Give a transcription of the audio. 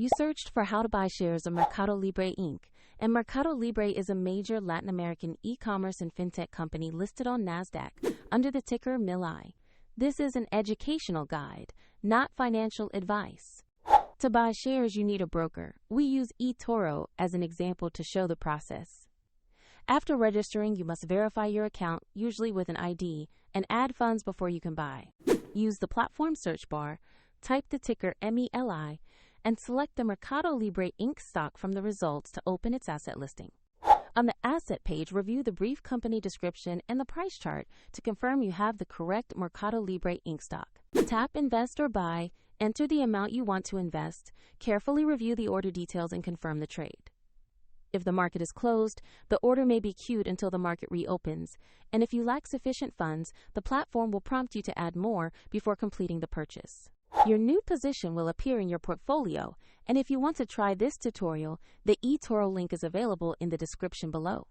You searched for how to buy shares of MercadoLibre Inc., and MercadoLibre is a major Latin American e-commerce and fintech company listed on NASDAQ under the ticker MELI. This is an educational guide, not financial advice. To buy shares, you need a broker. We use eToro as an example to show the process. After registering, you must verify your account, usually with an ID, and add funds before you can buy. Use the platform search bar, type the ticker MELI, and select the MercadoLibre Inc. stock from the results to open its asset listing. On the asset page, review the brief company description and the price chart to confirm you have the correct MercadoLibre Inc. stock. Tap Invest or Buy, enter the amount you want to invest, carefully review the order details, and confirm the trade. If the market is closed, the order may be queued until the market reopens, and if you lack sufficient funds, the platform will prompt you to add more before completing the purchase. Your new position will appear in your portfolio, and if you want to try this tutorial, the eToro link is available in the description below.